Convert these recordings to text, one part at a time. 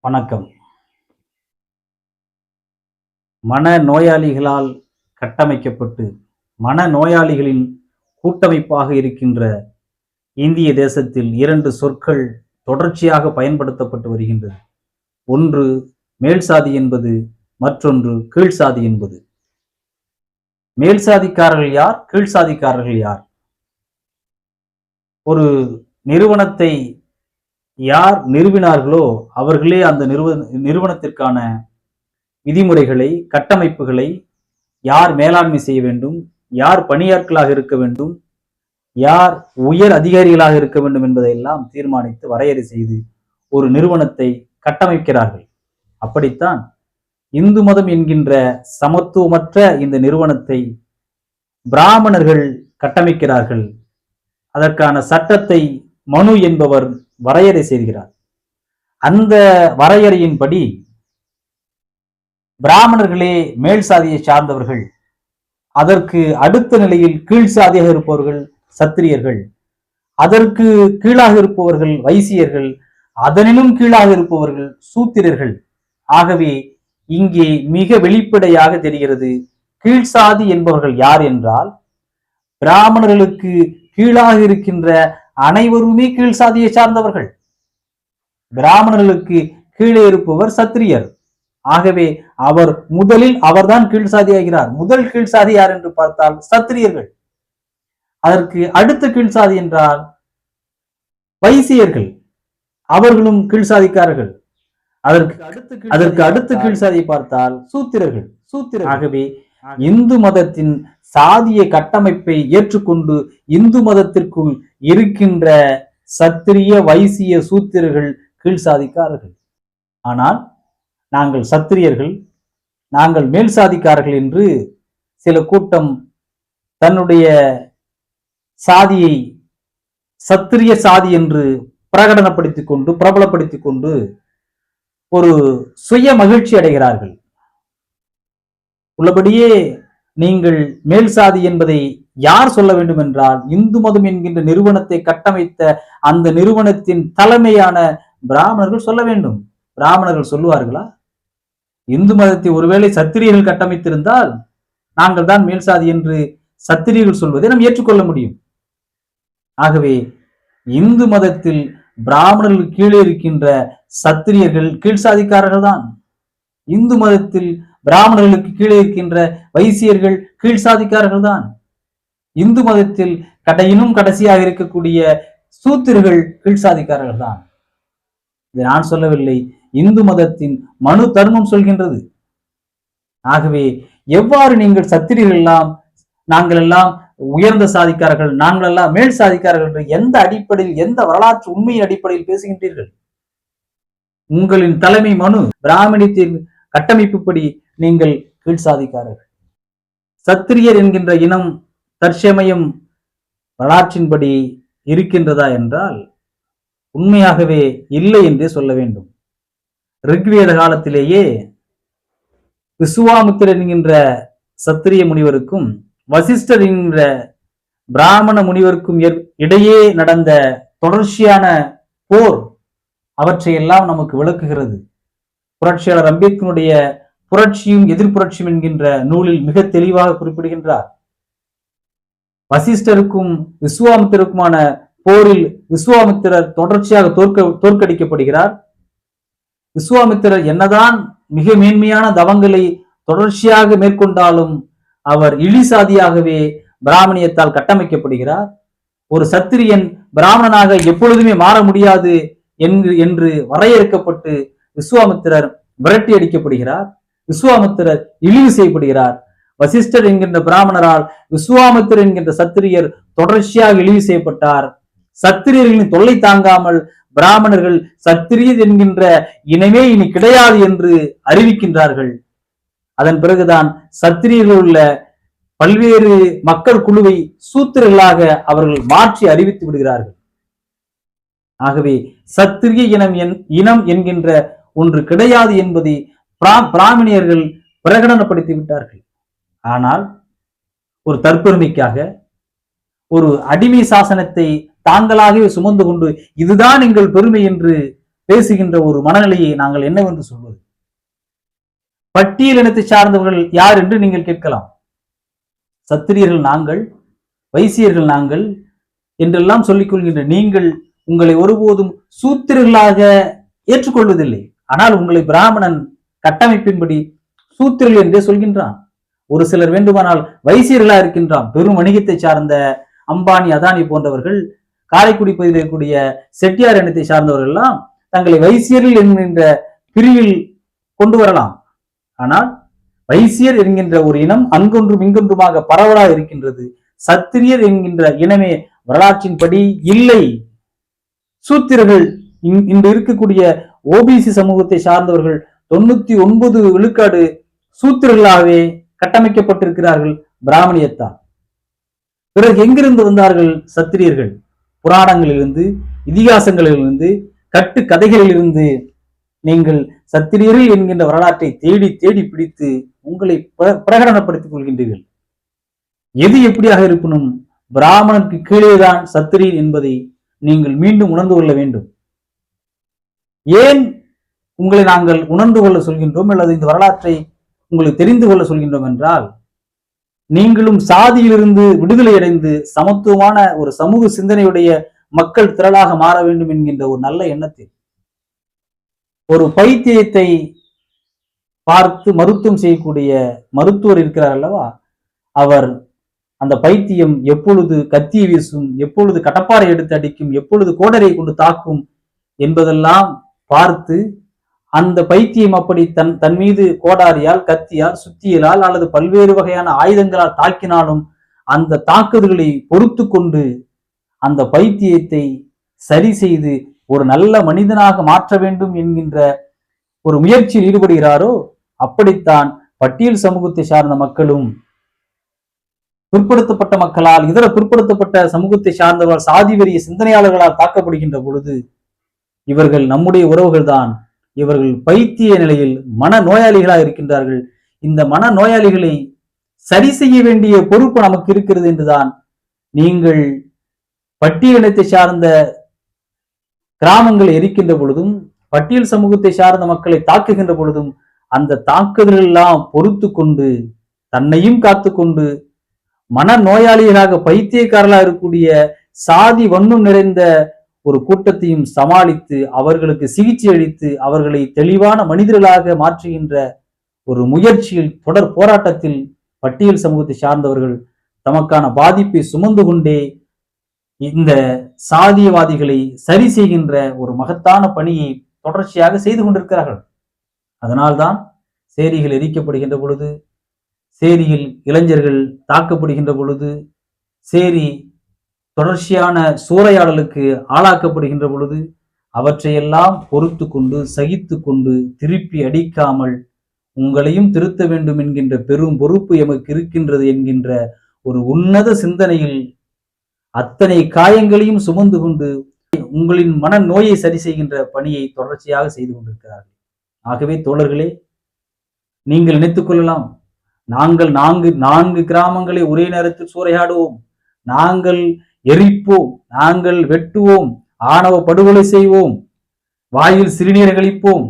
வணக்கம். மன நோயாளிகளால் கட்டமைக்கப்பட்டு மனநோயாளிகளின் கூட்டமைப்பாக இருக்கின்ற இந்திய தேசத்தில் 2 சொற்கள் தொடர்ச்சியாக பயன்படுத்தப்பட்டு வருகின்றது. ஒன்று மேல் சாதி என்பது, மற்றொன்று கீழ் சாதி என்பது. மேல் சாதிக்காரர்கள் யார், கீழ் சாதிக்காரர்கள் யார்? ஒரு நிறுவனத்தை யார் நிறுவினார்களோ அவர்களே அந்த நிறுவனத்திற்கான விதிமுறைகளை, கட்டமைப்புகளை யார் மேலாண்மை செய்ய வேண்டும், யார் பணியாட்களாக இருக்க வேண்டும், யார் உயர் அதிகாரிகளாக இருக்க வேண்டும் என்பதையெல்லாம் தீர்மானித்து வரையறை செய்து ஒரு நிறுவனத்தை கட்டமைக்கிறார்கள். அப்படித்தான் இந்து மதம் என்கின்ற சமத்துவமற்ற இந்த நிறுவனத்தை பிராமணர்கள் கட்டமைக்கிறார்கள். அதற்கான சட்டத்தை மனு என்பவர் வரையறை செய்கிறார். அந்த வரையறையின்படி பிராமணர்களே மேல் சாதியை சார்ந்தவர்கள், அதற்கு அடுத்த நிலையில் கீழ் சாதியாக இருப்பவர்கள் சத்திரியர்கள், அதற்கு கீழாக இருப்பவர்கள் வைசியர்கள், அதனிலும் கீழாக இருப்பவர்கள் சூத்திரர்கள். ஆகவே இங்கே மிக வெளிப்படையாக தெரிகிறது, கீழ் சாதி என்பவர்கள் யார் என்றால் பிராமணர்களுக்கு கீழாக இருக்கின்ற அனைவருமே கீழ் சாதியை சார்ந்தவர்கள். பிராமணர்களுக்கு கீழே இருப்பவர் சத்திரியர். ஆகவே முதலில் அவர்தான் கீழ் சாதி ஆகிறார். முதல் கீழ் சாதி யார் என்று பார்த்தால் சத்திரியர்கள். அதற்கு அடுத்த கீழ் சாதி என்றால் வைசியர்கள், அவர்களும் கீழ் சாதிக்காரர்கள். அதற்கு அடுத்த கீழ் சாதியை பார்த்தால் சூத்திரர்கள். ஆகவே இந்து மதத்தின் சாதிய கட்டமைப்பை ஏற்றுக்கொண்டு இந்து மதத்திற்குள் இருக்கின்ற சத்திரிய வைசிய சூத்திரர்கள் கீழ் சாதிக்காரர்கள். ஆனால் நாங்கள் சத்திரியர்கள், நாங்கள் மேல் சாதிக்காரர்கள் என்று சில கூட்டம் தன்னுடைய சாதியை சத்திரிய சாதி என்று பிரகடனப்படுத்திக் கொண்டு பிரபலப்படுத்திக் கொண்டு ஒரு சுய மகிழ்ச்சி அடைகிறார்கள். உள்ளபடியே நீங்கள் மேல் சாதி என்பதை யார் சொல்ல வேண்டும் என்றால் இந்து மதம் என்கின்ற நிறுவனத்தை கட்டமைத்த அந்த நிறுவனத்தின் தலைமையான பிராமணர்கள் சொல்ல வேண்டும். பிராமணர்கள் சொல்லுவார்களா? இந்து மதத்தை ஒருவேளை சத்திரியர்கள் கட்டமைத்திருந்தால் நாங்கள் தான் மேல் சாதி என்று சத்திரியர்கள் சொல்வதை நாம் ஏற்றுக்கொள்ள முடியும். ஆகவே இந்து மதத்தில் பிராமணர்கள் கீழே இருக்கின்ற சத்திரியர்கள் கீழ் சாதிக்காரர்கள் தான். இந்து மதத்தில் பிராமணர்களுக்கு கீழே இருக்கின்ற வைசியர்கள் கீழ் சாதிக்காரர்கள் தான். இந்து மதத்தில் கடையினும் கடைசியாக இருக்கக்கூடிய சூத்திரர்கள் கீழ் சாதிக்காரர்கள் தான். இதை நான் சொல்லவில்லை, இந்து மதத்தின் மனு தர்மம் சொல்கின்றது. ஆகவே எவ்வாறு நீங்கள் சத்திரியர்கள் எல்லாம் நாங்கள் எல்லாம் உயர்ந்த சாதிக்காரர்கள், நாங்கள் எல்லாம் மேல் சாதிக்காரர்கள் என்று எந்த அடிப்படையில், எந்த வரலாற்று உண்மையின் அடிப்படையில் பேசுகின்றீர்கள்? உங்களின் தலைமை மனு பிராமணியத்தின் கட்டமைப்புப்படி நீங்கள் கீழ் சாதிக்காரர்கள். சத்திரியர் என்கின்ற இனம் தற்சமயம் வரலாற்றின்படி இருக்கின்றதா என்றால் உண்மையாகவே இல்லை என்றே சொல்ல வேண்டும். ரிக்வேத காலத்திலேயே விசுவாமித்திரர் என்கின்ற சத்திரிய முனிவருக்கும் வசிஷ்டர் என்கின்ற பிராமண முனிவருக்கும் இடையே நடந்த தொடர்ச்சியான போர் அவற்றையெல்லாம் நமக்கு விளக்குகிறது. புரட்சியாளர் அம்பேத்கருடைய புரட்சியும் எதிர்ப்புரட்சியும் என்கின்ற நூலில் மிக தெளிவாக குறிப்பிடுகின்றார். வசிஷ்டருக்கும் விசுவாமித்திரருக்குமான போரில் விசுவாமித்திரர் தொடர்ச்சியாக தோற்கடிக்கப்படுகிறார். விசுவாமித்திரர் என்னதான் மிக மேன்மையான தவங்களை தொடர்ச்சியாக மேற்கொண்டாலும் அவர் இழிசாதியாகவே பிராமணியத்தால் கட்டமைக்கப்படுகிறார். ஒரு சத்திரியன் பிராமணனாக எப்பொழுதுமே மாற முடியாது என்று வரையறுக்கப்பட்டு விசுவாமித்திரர் விரட்டி அடிக்கப்படுகிறார். விசுவாமித்திரர் இழிவு செய்யப்படுகிறார். வசிஷ்டர் என்கின்ற பிராமணரால் விசுவாமித்திரர் என்கின்ற சத்திரியர் தொடர்ச்சியாக இழிவு செய்யப்பட்டார். சத்திரியர்களின் தொல்லை தாங்காமல் பிராமணர்கள் சத்திரியர் என்கின்ற இனமே இனி கிடையாது என்று அறிவிக்கின்றார்கள். அதன் பிறகுதான் சத்திரியர்கள் உள்ள பல்வேறு மக்கள் குழுவை சூத்திரர்களாக அவர்கள் மாற்றி அறிவித்து விடுகிறார்கள். ஆகவே சத்திரிய இனம் என்கின்ற ஒன்று கிடையாது என்பதை பிராமணியர்கள் பிரகடனப்படுத்தி விட்டார்கள். ஆனால் ஒரு தற்பெருமைக்காக ஒரு அடிமை சாசனத்தை தாங்களாகவே சுமந்து கொண்டு இதுதான் எங்கள் பெருமை என்று பேசுகின்ற ஒரு மனநிலையை நாங்கள் என்னவென்று சொல்வது? பட்டியல் இனத்தை சார்ந்தவர்கள் யார் என்று நீங்கள் கேட்கலாம். சத்திரியர்கள் நாங்கள், வைசியர்கள் நாங்கள் என்றெல்லாம் சொல்லிக் கொள்கின்ற நீங்கள் உங்களை ஒருபோதும் சூத்திரர்களாக ஏற்றுக்கொள்வதில்லை. ஆனால் உங்களை பிராமணன் கட்டமைப்பின்படி சூத்திரர்கள் என்றே சொல்கின்றான். ஒரு சிலர் வேண்டுமானால் வைசியர்களா இருக்கின்றான். பெரும் வணிகத்தை சார்ந்த அம்பானி, அதானி போன்றவர்கள், காரைக்குடி பகுதியில் இருக்கக்கூடிய செட்டியார் இனத்தை சார்ந்தவர்கள் எல்லாம் தங்களை வைசியர்கள் என்கின்ற பிரிவில் கொண்டு வரலாம். ஆனால் வைசியர் என்கின்ற ஒரு இனம் அங்கொன்றும் இங்கொன்றுமாக பரவலாக இருக்கின்றது. சத்திரியர் என்கின்ற இனமே வரலாற்றின்படி இல்லை. சூத்திரர்கள் இன்று இருக்கக்கூடிய ஓபிசி சமூகத்தை சார்ந்தவர்கள் 99 விழுக்காடு சூத்திரர்களாகவே கட்டமைக்கப்பட்டிருக்கிறார்கள் பிராமணியத்தால். பிறகு எங்கிருந்து வந்தார்கள் சத்திரியர்கள்? புராணங்களிலிருந்து, இதிகாசங்களிலிருந்து, கட்டு கதைகளிலிருந்து நீங்கள் சத்திரியர்கள் என்கின்ற வரலாற்றை தேடி தேடி பிடித்து உங்களை பிரகடனப்படுத்திக் கொள்கின்றீர்கள். எது எப்படியாக இருக்கணும், பிராமணனுக்கு கீழேதான் சத்திரியர் என்பதை நீங்கள் மீண்டும் உணர்ந்து கொள்ள வேண்டும். ஏன் உங்களை நாங்கள் உணர்ந்து கொள்ள சொல்கின்றோம் அல்லது இந்த வரலாற்றை உங்களுக்கு தெரிந்து கொள்ள சொல்கின்றோம் என்றால், நீங்களும் சாதியிலிருந்து விடுதலை அடைந்து சமத்துவமான ஒரு சமூக சிந்தனையுடைய மக்கள் திரளாக மாற வேண்டும் என்கின்ற ஒரு நல்ல எண்ணத்தில் ஒரு பைத்தியத்தை பார்த்து மருத்துவம் செய்யக்கூடிய மருத்துவர் இருக்கிறார் அல்லவா, அவர் அந்த பைத்தியம் எப்பொழுது கத்தியை வீசும், எப்பொழுது கடப்பாறை எடுத்து அடிக்கும், எப்பொழுது கோடரை கொண்டு தாக்கும் என்பதெல்லாம் பார்த்து அந்த பைத்தியம் அப்படி தன் மீது கோடாரியால், கத்தியால், சுத்தியலால் அல்லது பல்வேறு வகையான ஆயுதங்களால் தாக்கினாலும் அந்த தாக்குதல்களை பொறுத்து கொண்டு அந்த பைத்தியத்தை சரி செய்து ஒரு நல்ல மனிதனாக மாற்ற வேண்டும் என்கின்ற ஒரு முயற்சியில் ஈடுபடுகிறாரோ, அப்படித்தான் பட்டியல் சமூகத்தை சார்ந்த மக்களும் பிற்படுத்தப்பட்ட மக்களால், இதர பிற்படுத்தப்பட்ட சமூகத்தை சார்ந்தவர்கள் சாதி வெறிய சிந்தனையாளர்களால் தாக்கப்படுகின்ற பொழுது இவர்கள் நம்முடைய உறவுகள் தான், இவர்கள் பைத்திய நிலையில் மன நோயாளிகளாக இருக்கின்றார்கள். இந்த மன நோயாளிகளை சரி செய்ய வேண்டிய பொறுப்பு நமக்கு இருக்கிறது என்றுதான் நீங்கள் பட்டியலினத்தை சார்ந்த கிராமங்களை எரிக்கின்ற பொழுதும், பட்டியல் சமூகத்தை சார்ந்த மக்களை தாக்குகின்ற பொழுதும் அந்த தாக்குதல்கள் எல்லாம் பொறுத்து கொண்டு, தன்னையும் காத்து கொண்டு, மன நோயாளிகளாக பைத்தியக்காரர்களாக இருக்கக்கூடிய சாதி வன்மம் நிறைந்த ஒரு கூட்டத்தையும் சமாளித்து அவர்களுக்கு சிகிச்சை அளித்து அவர்களை தெளிவான மனிதர்களாக மாற்றுகின்ற ஒரு முயற்சியில், தொடர் போராட்டத்தில் பட்டியல் சமூகத்தை சார்ந்தவர்கள் தமக்கான பாதிப்பை சுமந்து கொண்டே இந்த சாதியவாதிகளை சரி செய்கின்ற ஒரு மகத்தான பணியை தொடர்ச்சியாக செய்து கொண்டிருக்கிறார்கள். அதனால்தான் சேரிகள் எரிக்கப்படுகின்ற பொழுது, சேரியில் இளைஞர்கள் தாக்கப்படுகின்ற பொழுது, சேரி தொடர்ச்சியான சூறையாடலுக்கு ஆளாக்கப்படுகின்ற பொழுது அவற்றையெல்லாம் பொறுத்து கொண்டு, சகித்து கொண்டு, திருப்பி அடிக்காமல் உங்களையும் திருத்த வேண்டும் என்கின்ற பெரும் பொறுப்பு எமக்கு இருக்கின்றது என்கின்ற ஒரு உன்னத சிந்தனையில் அத்தனை காயங்களையும் சுமந்து கொண்டு உங்களின் மன நோயை சரி செய்கின்ற பணியை தொடர்ச்சியாக செய்து கொண்டிருக்கிறார்கள். ஆகவே தோழர்களே, நீங்கள் நினைத்துக் கொள்ளலாம், நாங்கள் நான்கு கிராமங்களை ஒரே நேரத்தில் சூறையாடுவோம், நாங்கள் எரிப்போம், நாங்கள் வெட்டுவோம், ஆணவ படுகொலை செய்வோம், வாயில் சிறுநீரை கழிப்போம்,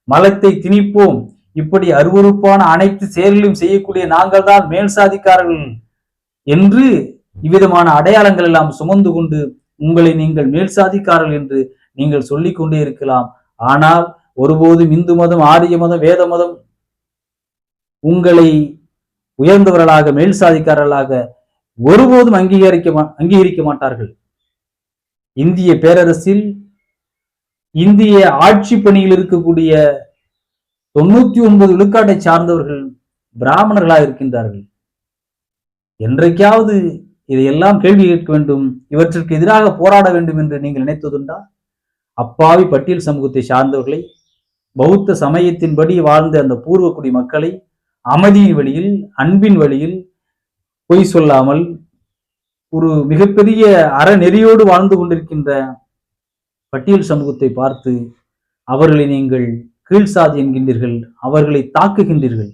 மலத்தை திணிப்போம், இப்படி அருவருப்பான அனைத்து செயல்களையும் செய்யக்கூடிய நாங்கள் தான் மேல் சாதிக்காரர்கள் என்று இவ்விதமான அடையாளங்கள் எல்லாம் சுமந்து கொண்டு உங்களை நீங்கள் மேல் சாதிக்காரர்கள் என்று நீங்கள் சொல்லிக் கொண்டே இருக்கலாம். ஆனால் ஒருபோதும் இந்து மதம், ஆரிய மதம், வேத மதம் உங்களை உயர்ந்தவர்களாக, மேல் சாதிக்காரர்களாக ஒருபோதும் அங்கீகரிக்க மாட்டார்கள். இந்திய பேரரசில் இந்திய ஆட்சி பணியில் இருக்கக்கூடிய 99 விழுக்காட்டை சார்ந்தவர்கள் பிராமணர்களாக இருக்கின்றார்கள். என்றைக்காவது இதையெல்லாம் கேள்வி கேட்க வேண்டும், இவற்றிற்கு எதிராக போராட வேண்டும் என்று நீங்கள் நினைத்ததுண்டா? அப்பாவி பட்டியல் சமூகத்தை சார்ந்தவர்களை, பௌத்த சமயத்தின்படி வாழ்ந்த அந்த பூர்வக்குடி மக்களை அமைதியின் வழியில், அன்பின் வழியில், பொய் சொல்லாமல் ஒரு மிகப்பெரிய அறநெறியோடு வாழ்ந்து கொண்டிருக்கின்ற பட்டியல் சமூகத்தை பார்த்து அவர்களை நீங்கள் கீழ்சாதி என்கின்றீர்கள், அவர்களை தாக்குகின்றீர்கள்.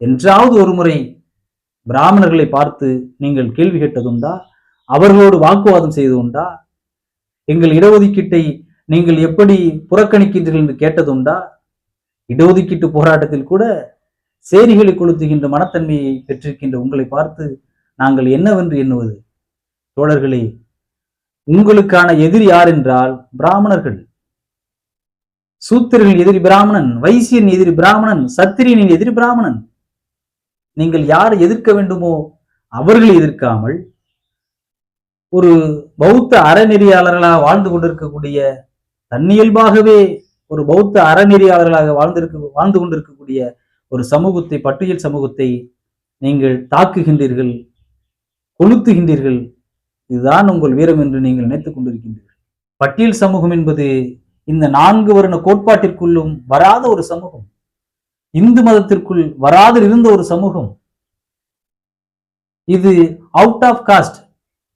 என்றாவது ஒரு முறை பிராமணர்களை பார்த்து நீங்கள் கேள்வி கேட்டதுண்டா? அவர்களோடு வாக்குவாதம் செய்ததுண்டா? எங்கள் இடஒதுக்கீட்டை நீங்கள் எப்படி புறக்கணிக்கின்றீர்கள் என்று கேட்டதுண்டா? இடஒதுக்கீட்டு போராட்டத்தில் கூட சேரிகளை கொளுத்துகின்ற மனத்தன்மையை பெற்றிருக்கின்ற உங்களை பார்த்து நாங்கள் என்னவென்று எண்ணுவது? தோழர்களே, உங்களுக்கான எதிரி யார் என்றால் பிராமணர்கள். சூத்திரர்களின் எதிரி பிராமணன், வைசியன் எதிரி பிராமணன், சத்திரியனின் எதிரி பிராமணன். நீங்கள் யாரை எதிர்க்க வேண்டுமோ அவர்களை எதிர்க்காமல் ஒரு பௌத்த அறநெறியாளர்களாக வாழ்ந்து கொண்டிருக்கக்கூடிய, தன்னியல்பாகவே ஒரு பௌத்த அறநெறியாளர்களாக வாழ்ந்து கொண்டிருக்கக்கூடிய ஒரு சமூகத்தை, பட்டியல் சமூகத்தை நீங்கள் தாக்குகின்றீர்கள், கொளுத்துகின்றீர்கள். இதுதான் உங்கள் வீரம் என்று நீங்கள் நினைத்துக் கொண்டிருக்கின்றீர்கள். பட்டியல் சமூகம் என்பது இந்த 4 வருட கோட்பாட்டிற்குள்ளும் வராத ஒரு சமூகம், இந்து மதத்திற்குள் வராது இருந்த ஒரு சமூகம். இது அவுட் ஆஃப் காஸ்ட்,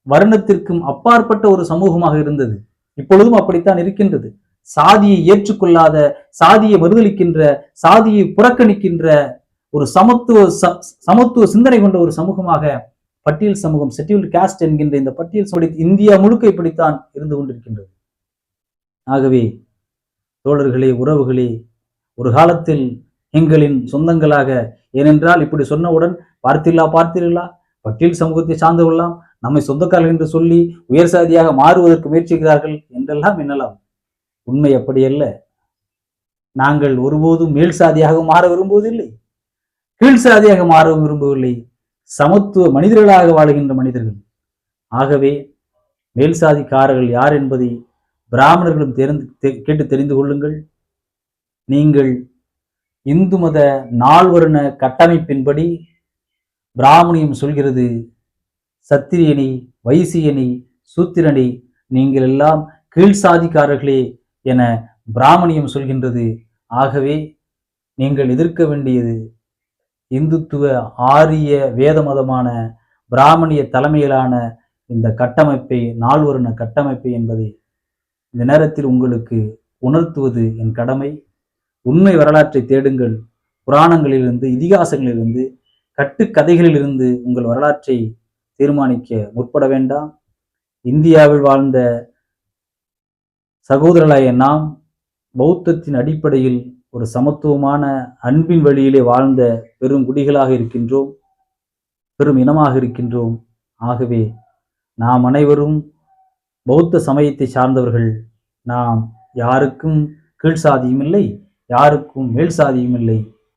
வருணத்திற்கும் அப்பாற்பட்ட ஒரு சமூகமாக இருந்தது. இப்பொழுதும் அப்படித்தான் இருக்கின்றது. சாதியை ஏற்றுக்கொள்ளாத, சாதியை மறுதளிக்கின்ற, சாதியை புறக்கணிக்கின்ற ஒரு சமத்துவ சிந்தனை கொண்ட ஒரு சமூகமாக பட்டியல் சமூகம், ஷெட்யூல்டு காஸ்ட் என்கின்ற இந்த பட்டியல் இந்தியா முழுக்க இப்படித்தான் இருந்து கொண்டிருக்கின்றது. ஆகவே தோழர்களே, உறவுகளே, ஒரு காலத்தில் எங்களின் சொந்தங்களாக, ஏனென்றால் இப்படி சொன்னவுடன் பார்த்தீர்களா பட்டியல் சமூகத்தை சார்ந்தவர்களாம் நம்மை சொந்தக்காரர்கள் என்று சொல்லி உயர் சாதியாக மாறுவதற்கு முயற்சிக்கிறார்கள் என்றெல்லாம் எண்ணலாம். உண்மை அப்படியல்ல. நாங்கள் ஒருபோதும் மேல் சாதியாக மாற விரும்புவதில்லை, கீழ் சாதியாக மாற விரும்பவில்லை. சமத்துவ மனிதர்களாக வாழுகின்ற மனிதர்கள். ஆகவே மேல் சாதிக்காரர்கள் யார் என்பதை பிராமணர்களும் கேட்டு தெரிந்து கொள்ளுங்கள். நீங்கள் இந்து மத 4 வருண கட்டமைப்பின்படி பிராமணியம் சொல்கிறது, சத்திரியனை, வைசியனை, சூத்திரனை நீங்கள் எல்லாம் கீழ் சாதிக்காரர்களே என பிராமணியம் சொல்கின்றது. ஆகவே நீங்கள் எதிர்க்க வேண்டியது இந்துத்துவ ஆரிய வேத மதமான பிராமணிய தலைமையிலான இந்த கட்டமைப்பை, 4 வருண கட்டமைப்பை என்பதை இந்த நேரத்தில் உங்களுக்கு உணர்த்துவது என் கடமை. உண்மை வரலாற்றை தேடுங்கள். புராணங்களிலிருந்து, இதிகாசங்களிலிருந்து, கட்டுக்கதைகளிலிருந்து உங்கள் வரலாற்றை தீர்மானிக்க முற்பட வேண்டாம். இந்தியாவில் வாழ்ந்த சகோதரர்களாய நாம் பௌத்தத்தின் அடிப்படையில் ஒரு சமத்துவமான அன்பின் வழியிலே வாழ்ந்த பெரும் குடிகளாக இருக்கின்றோம், பெரும் இனமாக இருக்கின்றோம். ஆகவே நாம் அனைவரும் பௌத்த சமயத்தை சார்ந்தவர்கள். நாம் யாருக்கும் கீழ் சாதியும் இல்லை, யாருக்கும் மேல் சாதியும் இல்லை.